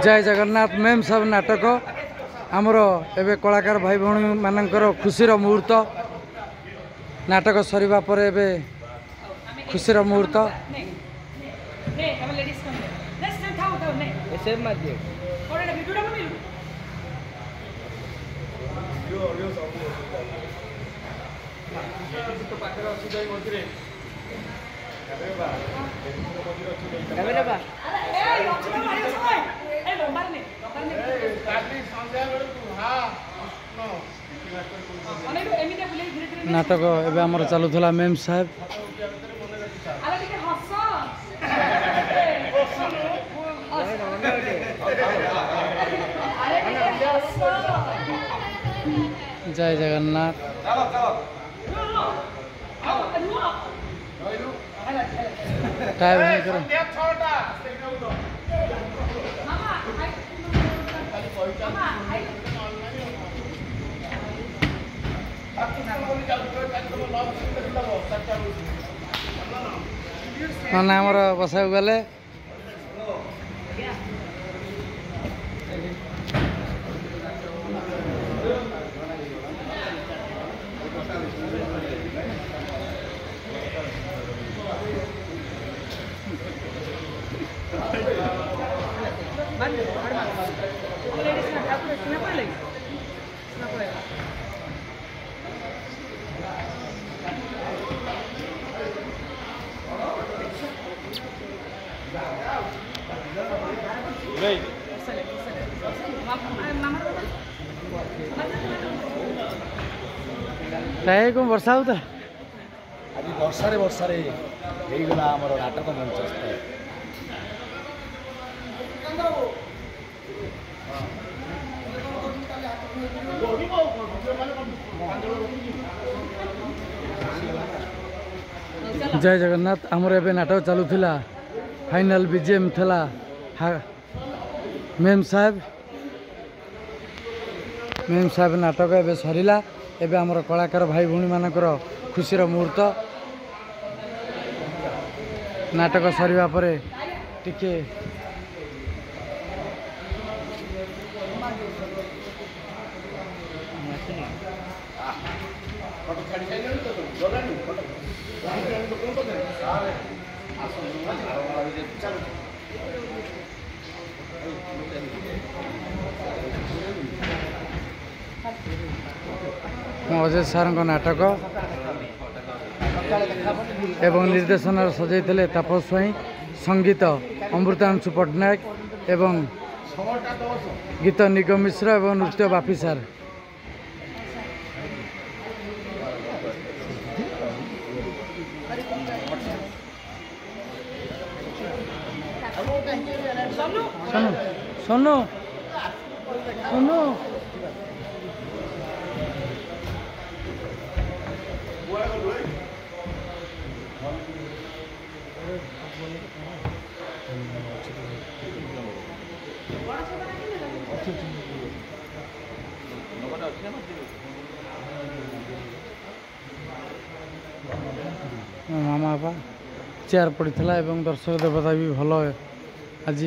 जय जगन्नाथ मेम सब नाटक आमर एवं कलाकार भाई भौणी मानकर खुशीर मुहूर्त नाटक सरीबा पर एबे खुशीर मुहूर्त नाटक एवं आमर चलुला मेम साहेब जय जगन्नाथ टाइम नहीं करो ना आमर बसा गले कौन वर्षा होता आज वर्षारे वर्षारे गला आम नाटक मंच जय जगन्नाथ आमर एबे नाटक चलुला फाइनल बीजेएम थला मेम साहेब नाटक एबे सरीला एबे आमर कलाकार भाई भौणी मानकर खुशीर मुहूर्त नाटक सरीबा परे टिके अजय सार नाटक एवं निर्देशन सजाई तापस स्वाई संगीत अमृतांशु पट्टनायक एवं गीत निगम मिश्र एवं नृत्य बापी सार सोनू सोनू मामा बापा चेयर पड़ता एवं दर्शक देवता भी भल आज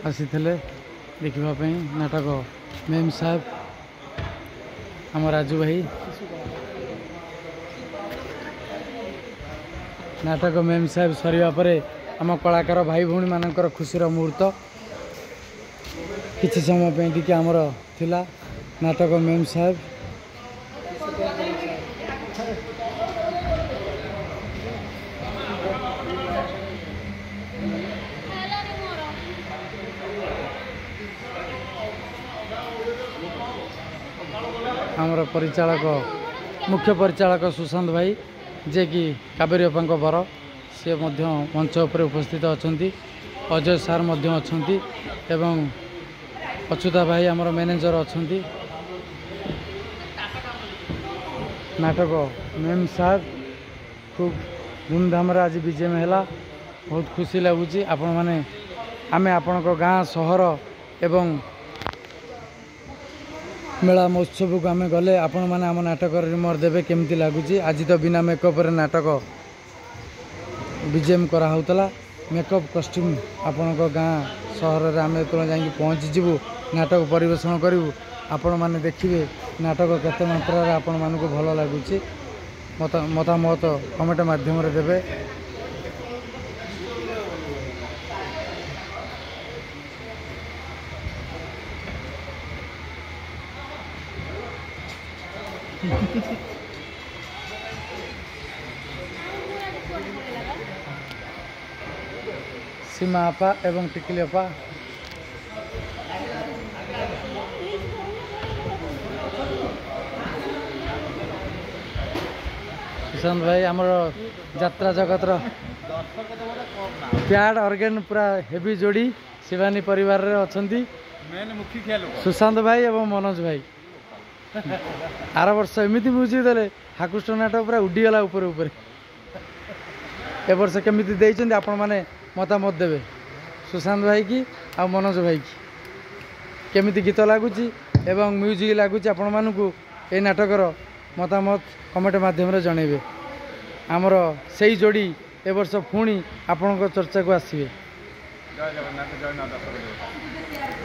आसी देखापी नाटक मेम साहेब आम राजू भाई नाटक मेम साहेब सरीबा परे आम कलाकार भाई भौणी मानकर खुशीर मुहूर्त किछि समय पे टिके आमर थिला नाटक मेम साहेब आमर परिचालक मुख्य परिचालक सुशांत भाई जे कि कावेरी अप्पा बर सी मंच उपर उपस्थित अच्छा अजय सार अच्छा एवं अच्युता भाई आमर मैनेजर अच्छा नाटक मेम साहब खूब धूमधाम आज बीजेएम है बहुत खुशी लगुच आपण मैंने आमे आपण गाँ सहर एवं मेला महोत्सव को आम गले आपण मैंने आम नाटक रिमर देवे केमती लगुच आज तो बिना मेकअप नाटक बीजेएम कराला मेकअप कस्ट्यूम आपण गाँ सहर में आम जो जा पहुँचीजु नाटक परिवेषण करूँ आपण मैंने देखिए नाटक केते मात्रा आपण मानक भल लगुच मतामत कमेंट माध्यम देवे। सीमा अपा एवं टिकली अपा सुशांत भाई आमर यात्रा जगतर प्याड ऑर्गेन पूरा हेवी जोड़ी शिवानी परिवार रे अछंती सुशांत भाई एवं मनोज भाई आर वर्ष एमती म्यूजिक देले हाकुष्ट नाटक पूरा उड़ीगला ऊपर ऊपर ए वर्ष केमिति देइछन्ती आपण माने मतामत देवे सुशांत भाई की आ मनोज भाई की केमिति गीत लगुच एवं म्यूजिक लगुच आपण मानकू ए नाटकर मतामत कमेंट माध्यम रे जणेबे। आमर सेई जोड़ी ए वर्ष पुणी आपण चर्चा को आसवे।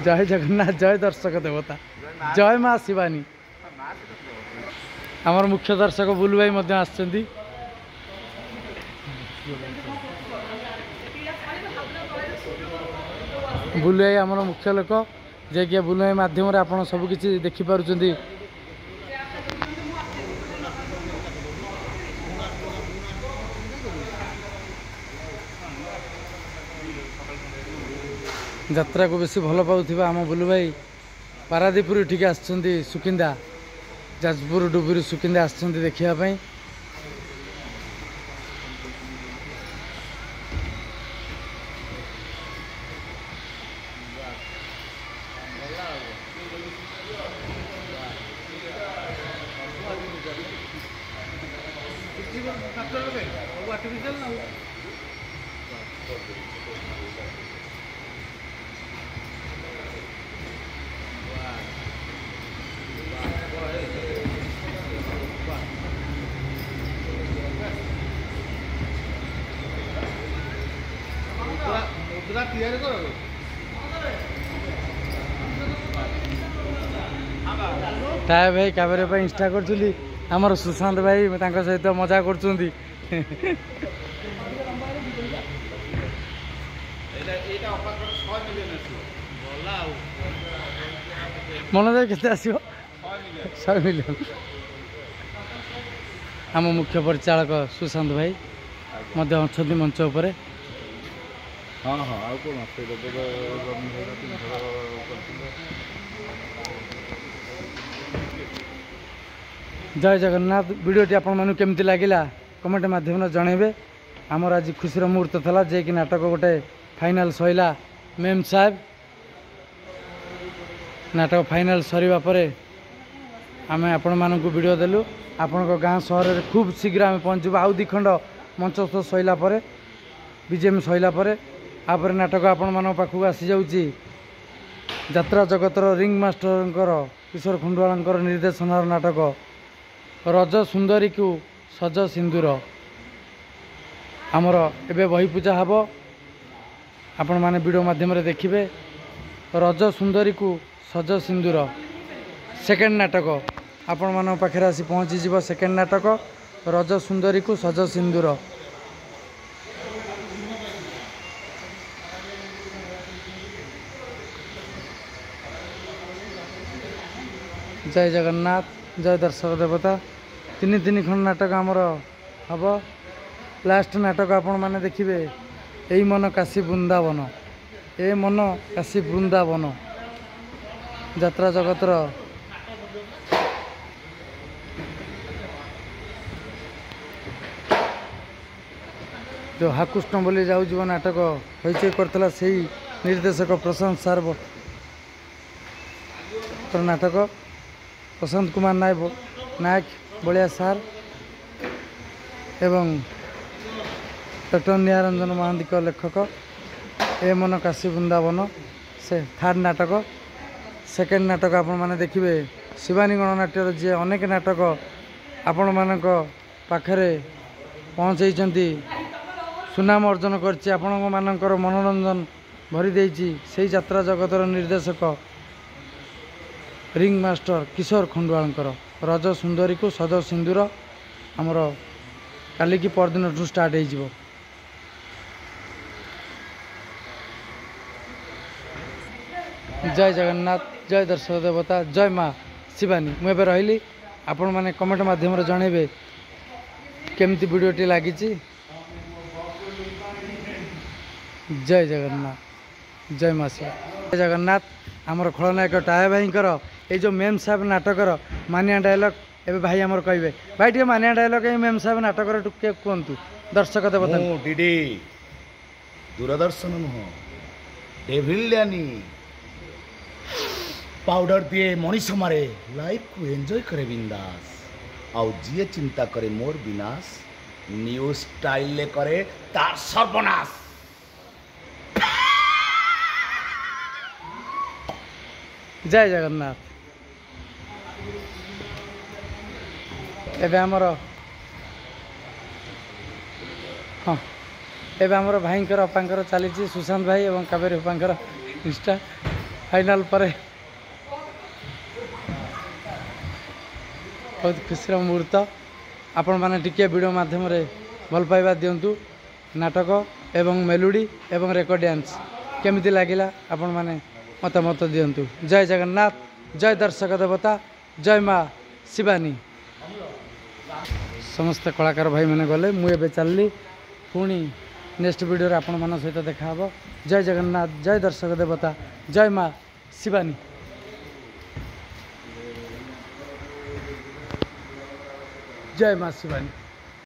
जय जगन्नाथ जय दर्शक देवता जय माँ शिवानी। आमर मुख्य दर्शक बुलू भाई मध्य आछंती। बुलू भाई आमर मुख्य लोक जे कि बुलू भाई माध्यम रे आपण सब किछि देखि पारुचंती। यात्रा को बेसी भल पाउथिबा आम बुलू भाई पारादीपुर ठीक आछंती सुकिंदा जाजपुर डुबुरी सुकिंदा आछंती देखिया पई। टाइम भाई काबरे पे इंस्टा करछुली हमर सुशांत भाई तांका सहित मजा करछुंदी। मन दे केते आसीबो 100 मिलियन। आम मुख्य परिचालक सुशांत भाई मध्य अछंती मंच उपरे। हाँ हाँ आ कोन जय जगन्नाथ वीडियोटी आपण मानु केमती लागिला कमेंट माध्यम जनइबे। आमर आज खुशी मुहूर्त था जे कि नाटक गोटे फाइनाल सैला मेम साहेब नाटक फाइनाल सरीबा परे आमे आपण मानकु वीडियो देलु। आपण गाँ सहर रे खूब शीघ्र आमे पहुँचबु। आउ दी खंड मंचस्थ सैला परे बीजेएम सैला परे आपर नाटक आपण मान पाखु आसी जाउची यात्रा जगतर रिंग मास्टर किशोर खुंडवाला निर्देशनार नाटक रज सुंदरी को सज सिंदूर आमर एबे बही पूजा हब। आपण माने वीडियो माध्यम रे देखिबे रज सुंदरी को सज सिंदूर सेकेंड नाटक आपण मान पाखरे आसी पहुँची जीव। सेकेंड नाटक रज सुंदरी को सज सिंदूर। जय जगन्नाथ जय दर्शक देवता। तीन तीन खंड नाटक आमर हम लास्ट नाटक आपण माने देखिबे एई मन काशी वृंदावन ए मन काशी वृंदावन यात्रा जगतर जो हाकुष्ण बोली जाऊ जीव नाटक हईचे करतला सेही निर्देशक प्रशांत सार नाटक प्रशांत कुमार नायक बलिया सार एवं डॉक्टर निरंजन महांती लेखक ए मन काशी वृंदावन से थर्ड नाटक। सेकेंड नाटक आपण माने देखिबे ଶିବାନୀ ଗଣନାଟ୍ୟର ଯିଏ ଅନେକ ନାଟକ ଆପଣମାନଙ୍କ ପାଖରେ ପହଞ୍ଚେଇଛନ୍ତି, ସୁନାମ ଅର୍ଜନ କରିଛି, ଆପଣଙ୍କମାନଙ୍କର ମନୋରଞ୍ଜନ ଭରି ଦେଇଛି, ସେଇ ଯାତ୍ରା ଜଗତର ନିର୍ଦ୍ଦେଶକ ରିଙ୍ଗ ମାଷ୍ଟର କିଶୋର ଖଣ୍ଡୁଆଳଙ୍କର ରଜ ସୁନ୍ଦରୀକୁ ସଜ ସିନ୍ଦୁର ଆମର କାଲିକି ପରଦିନଠୁ ଷ୍ଟାର୍ଟ ହେଇଯିବ। ଜୟ ଜଗନ୍ନାଥ, ଜୟ ଦର୍ଶକ ଦେବତା, ଜୟ ମା ଶିବାନୀ। ମୁଁ ଏବେ ରହିଲି, ଆପଣମାନେ କମେଣ୍ଟ ମାଧ୍ୟମରେ ଜଣାଇବେ କେମିତି ଭିଡ଼ିଓଟି ଲାଗିଛି। ଜୟ ଜଗନ୍ନାଥ, ଜୟ ମା ଶିବା। ଜୟ ଜଗନ୍ନାଥ। ଆମର ଖଳନାୟକ ଟାୟା ଭାଇଙ୍କର ଏଇ ଯେଉଁ ମେମ୍ ସାହେବ ନାଟକର ମାନିଆ ଡାଇଲଗ୍ ଏବେ ଭାଇ ଆମର କହିବେ। ଭାଇ ଟିକେ ମାନିଆ ଡାଇଲଗ୍ ଏଇ ମେମ୍ ସାହେବ ନାଟକର ଟିକେ କୁହନ୍ତୁ ଦର୍ଶକ ଦେବତା। ମୁଁ ଡିଡି ଦୂରଦର୍ଶନ ନୁହଁ, ଡେଭିଲ୍ ଡ୍ୟାନି। ପାଉଡର ଦିଏ ମଣିଷ ମାରେ, ଲାଇଫକୁ ଏନ୍ଜୟ କରେ ବିନ୍ଦାସ। ଆଉ ଯିଏ ଚିନ୍ତା କରେ ମୋର ବିନାଶ, ନ୍ୟୁ ଷ୍ଟାଇଲରେ କରେ ତାର ସର୍ବନାଶ। ଜୟ ଜଗନ୍ନାଥ। ଏବେ ଆମର ହଁ ଏବେ ଆମର ଭାଇଙ୍କର ଅପାଙ୍କର ଚାଲିଛି, ସୁଶାନ୍ତ ଭାଇ ଏବଂ କାବେରୀ ଅପାଙ୍କର ଇନଷ୍ଟା ଫାଇନାଲ ପରେ ବହୁତ ଖୁସିର ମୁହୂର୍ତ୍ତ। ଆପଣମାନେ ଟିକିଏ ଭିଡ଼ିଓ ମାଧ୍ୟମରେ ଭଲ ପାଇବା ଦିଅନ୍ତୁ। ନାଟକ ଏବଂ ମେଲୋଡ଼ି ଏବଂ ରେକର୍ଡ଼ ଡ୍ୟାନ୍ସ କେମିତି ଲାଗିଲା ଆପଣମାନେ ମତାମତ ଦିଅନ୍ତୁ। ଜୟ ଜଗନ୍ନାଥ, ଜୟ ଦର୍ଶକ ଦେବତା, ଜୟ ମା ଶିବାନୀ। ସମସ୍ତ କଳାକାର ଭାଇମାନେ ଗଲେ, ମୁଁ ଏବେ ଚାଲିଲି। ପୁଣି ନେକ୍ସଟ ଭିଡ଼ିଓରେ ଆପଣମାନଙ୍କ ସହିତ ଦେଖା ହେବ। ଜୟ ଜଗନ୍ନାଥ, ଜୟ ଦର୍ଶକ ଦେବତା, ଜୟ ମା ଶିବାନୀ। ଜୟ ମା ଶିବାନୀ।